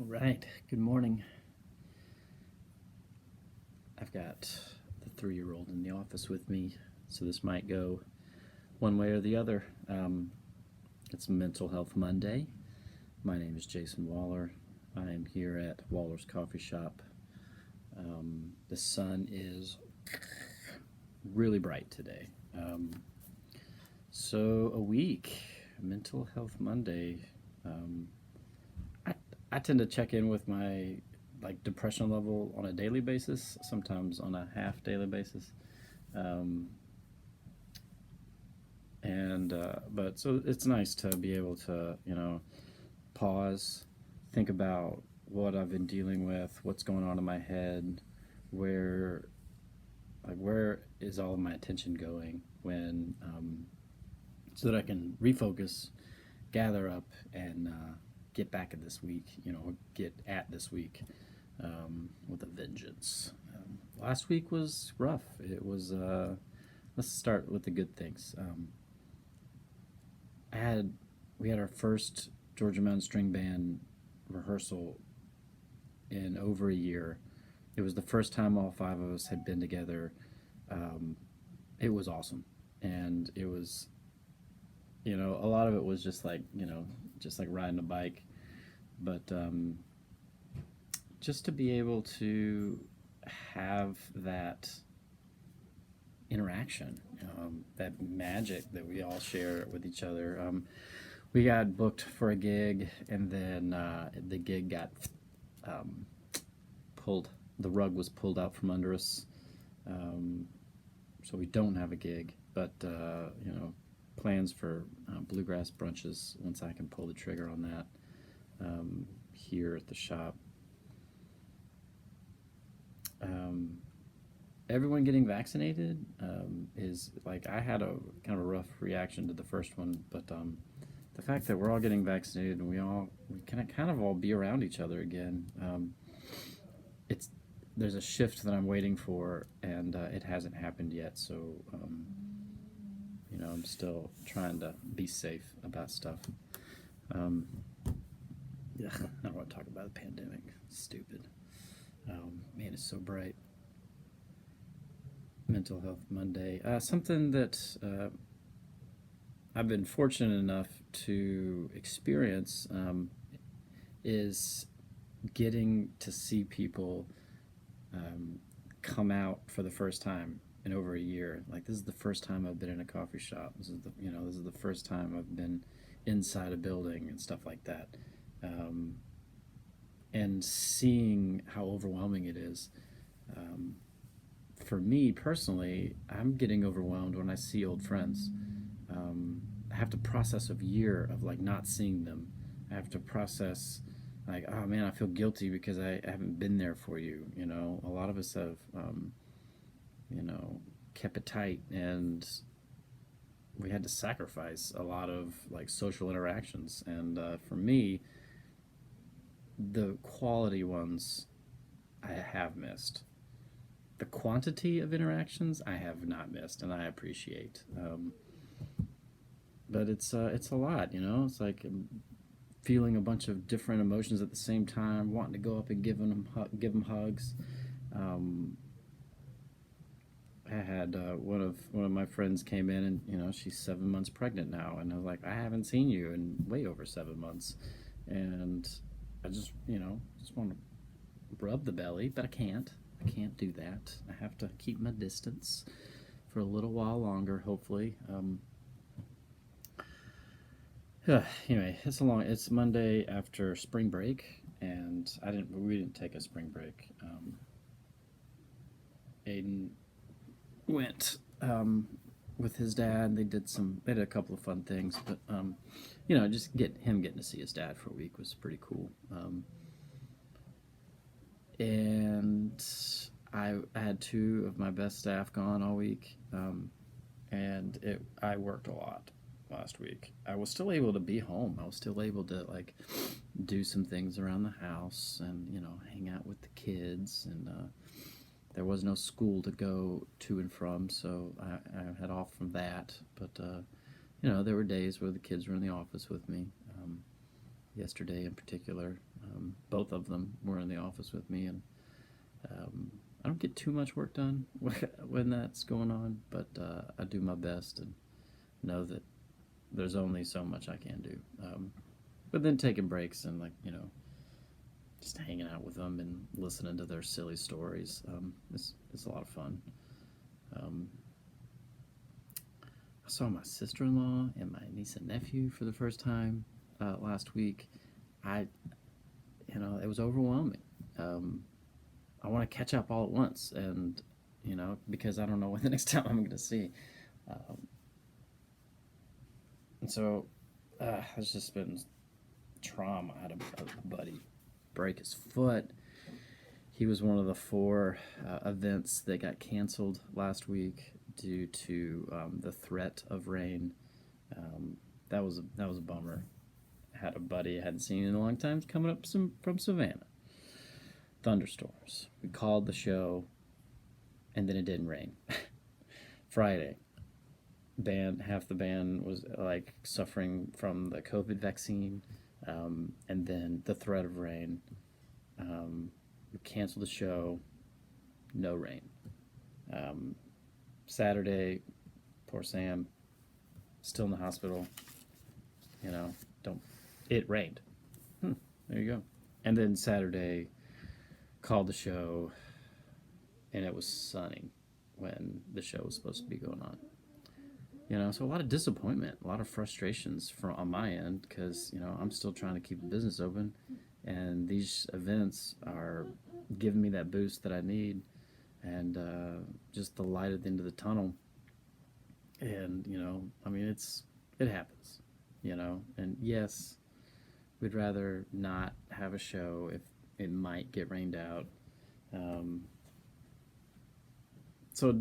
right, good morning. I've got the 3-year-old in the office with me, so this might go one way or the other. It's Mental Health Monday. My name is Jason Waller. I am here at Waller's Coffee Shop. The sun is really bright today. So a week, Mental Health Monday. I, I tend to check in with my depression level on a daily basis, sometimes on a half daily basis. Um, and but so it's nice to be able to pause, think about what I've been dealing with, what's going on in my head, where where is all of my attention going when so that I can refocus, gather up, and get back at this week. Get at this week with a vengeance. Last week was rough. It was. Let's start with the good things. I had we had our first Georgia Mountain String Band rehearsal in over a year. It was the first time all five of us had been together. Um, it was awesome, and it was a lot of it was just like riding a bike, but just to be able to have that interaction, that magic that we all share with each other. We got booked for a gig, and then the gig got um, pulled. The rug was pulled out from under us, um, so we don't have a gig. But plans for bluegrass brunches once I can pull the trigger on that here at the shop. Um, Everyone getting vaccinated is like I had a kind of a rough reaction to the first one, but the fact that we're all getting vaccinated and we can kind of all be around each other again. It's There's a shift that I'm waiting for, and it hasn't happened yet. So I'm still trying to be safe about stuff. Um, yeah, I don't want to talk about the pandemic. It's stupid. Man, it's so bright. Mental Health Monday. Something that I've been fortunate enough to experience is getting to see people come out for the first time in over a year. Like, this is the first time I've been in a coffee shop. This is the first time I've been inside a building and stuff like that. And seeing how overwhelming it is. For me personally, I'm getting overwhelmed when I see old friends. I have to process a year of not seeing them. I have to process oh man, I feel guilty because I haven't been there for you. A lot of us have kept it tight, and we had to sacrifice a lot of social interactions. And for me, the quality ones I have missed. The quantity of interactions I have not missed, and I appreciate. But it's a lot. It's like feeling a bunch of different emotions at the same time, wanting to go up and give them hugs. Um, I had one of my friends came in, and she's 7 months pregnant now, and I was like, I haven't seen you in way over 7 months, and I just want to rub the belly, but I can't. I can't do that. I have to keep my distance for a little while longer, hopefully. Anyway, it's Monday after spring break, and we didn't take a spring break. Aiden went with his dad. They did a couple of fun things, but just getting to see his dad for a week was pretty cool. And I had two of my best staff gone all week, and I worked a lot last week. I was still able to be home. I was still able to do some things around the house and hang out with the kids. And there was no school to go to and from, so I had off from that. But there were days where the kids were in the office with me. Yesterday in particular, Both of them were in the office with me, and I don't get too much work done when that's going on, but I do my best and know that there's only so much I can do. But then taking breaks and, like, just hanging out with them and listening to their silly stories, it's a lot of fun. I saw my sister-in-law and my niece and nephew for the first time last week. It was overwhelming. I want to catch up all at once, and because I don't know when the next time I'm going to see. And so it's just been trauma. I had a buddy break his foot. He was one of the 4 events that got canceled last week due to the threat of rain. That was a bummer. I had a buddy I hadn't seen in a long time coming up from Savannah. Thunderstorms. We called the show, and then it didn't rain. Friday, half the band was like suffering from the COVID vaccine, and then the threat of rain. We canceled the show. No rain. Saturday, poor Sam, still in the hospital. It rained. There you go. And then Saturday, called the show, and it was sunny when the show was supposed to be going on. So a lot of disappointment, a lot of frustrations on my end, because I'm still trying to keep the business open, and these events are giving me that boost that I need, and just the light at the end of the tunnel. And it happens, and yes, we'd rather not have a show if it might get rained out. So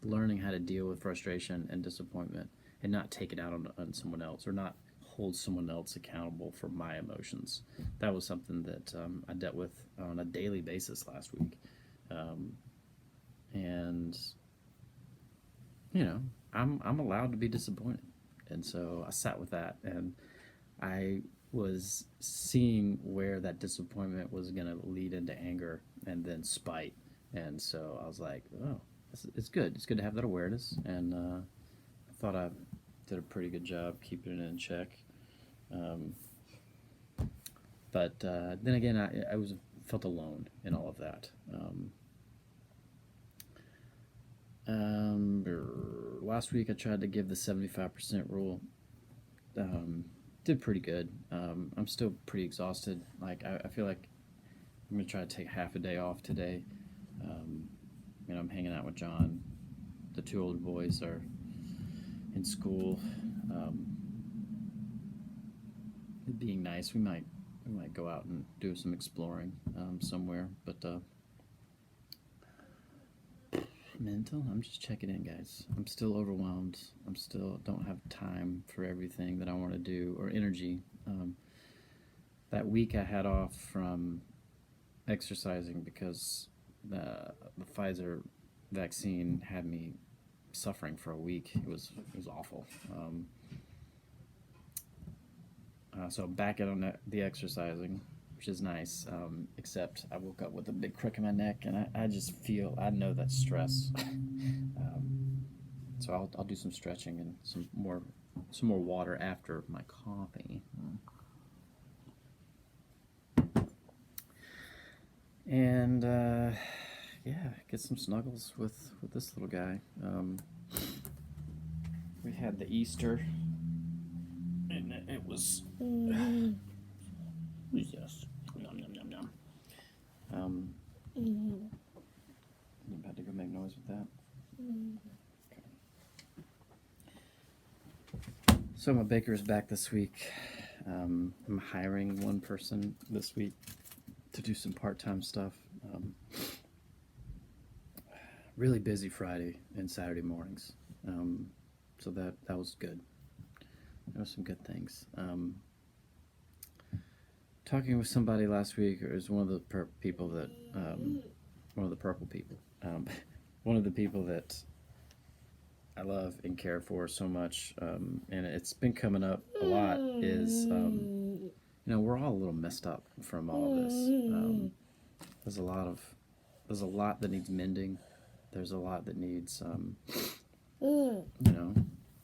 learning how to deal with frustration and disappointment and not take it out on someone else, or not hold someone else accountable for my emotions. That was something that I dealt with on a daily basis last week. And I'm allowed to be disappointed, and so I sat with that, and I was seeing where that disappointment was going to lead into anger and then spite. And so I was like, oh, it's good. It's good to have that awareness. And I thought I did a pretty good job keeping it in check. But then again, I felt alone in all of that. Last week I tried to give the 75% rule. Did pretty good. I'm still pretty exhausted. Like I feel like I'm gonna try to take half a day off today. I'm hanging out with John. The 2 older boys are in school. Being nice, we might go out and do some exploring somewhere. But mental. I'm just checking in, guys. I'm still overwhelmed. I'm still don't have time for everything that I want to do, or energy. That week I had off from exercising because the Pfizer vaccine had me suffering for a week. It was awful. So back on the exercising, which is nice, except I woke up with a big crook in my neck, and I just I know that's stress. So I'll do some stretching and some more water after my coffee. And get some snuggles with this little guy. We had the Easter, and it was. Who's this? Nom nom nom nom. You about to go make noise with that? Okay. So my baker is back this week. I'm hiring one person this week to do some part-time stuff. Really busy Friday and Saturday mornings. So that was good. There were some good things. Talking with somebody last week, it was one of the people that, one of the purple people, one of the people that I love and care for so much, and it's been coming up a lot, is, we're all a little messed up from all of this. There's a lot of there's a lot that needs mending. There's a lot that needs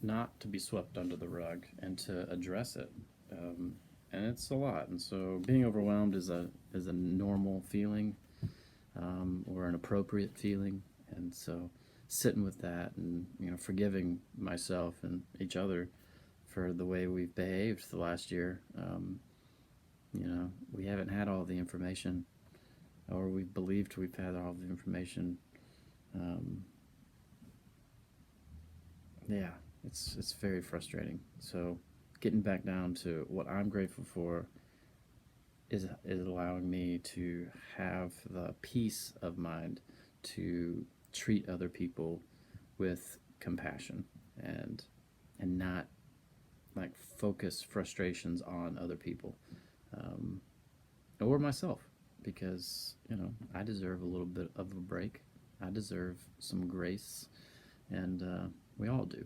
not to be swept under the rug and to address it. And it's a lot. And so being overwhelmed is a normal feeling, or an appropriate feeling. And so sitting with that and forgiving myself and each other for the way we've behaved the last year. We haven't had all the information, or we've believed we've had all the information. Yeah, it's very frustrating. So getting back down to what I'm grateful for is allowing me to have the peace of mind to treat other people with compassion and not like focus frustrations on other people, or myself, because I deserve a little bit of a break. I deserve some grace, and we all do.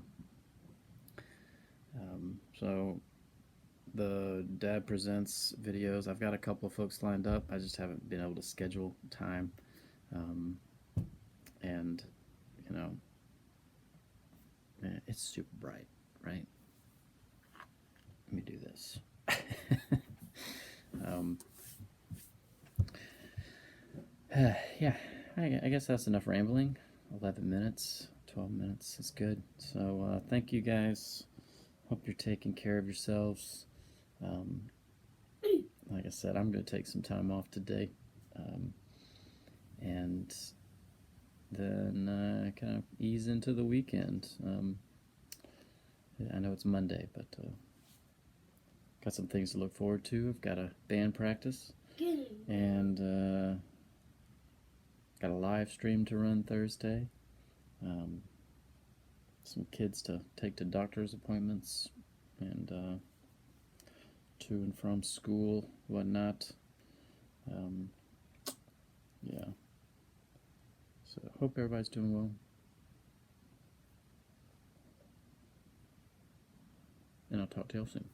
So the Dad Presents videos, I've got a couple of folks lined up. I just haven't been able to schedule time. And it's super bright, right? Let me do this. Yeah, I guess that's enough rambling. 11 minutes, 12 minutes is good. So thank you guys. Hope you're taking care of yourselves. Like I said, I'm going to take some time off today. And then kind of ease into the weekend. I know it's Monday, but got some things to look forward to. I've got a band practice, and got a live stream to run Thursday. Some kids to take to doctor's appointments, and to and from school, whatnot. Yeah. So hope everybody's doing well. And I'll talk to y'all soon.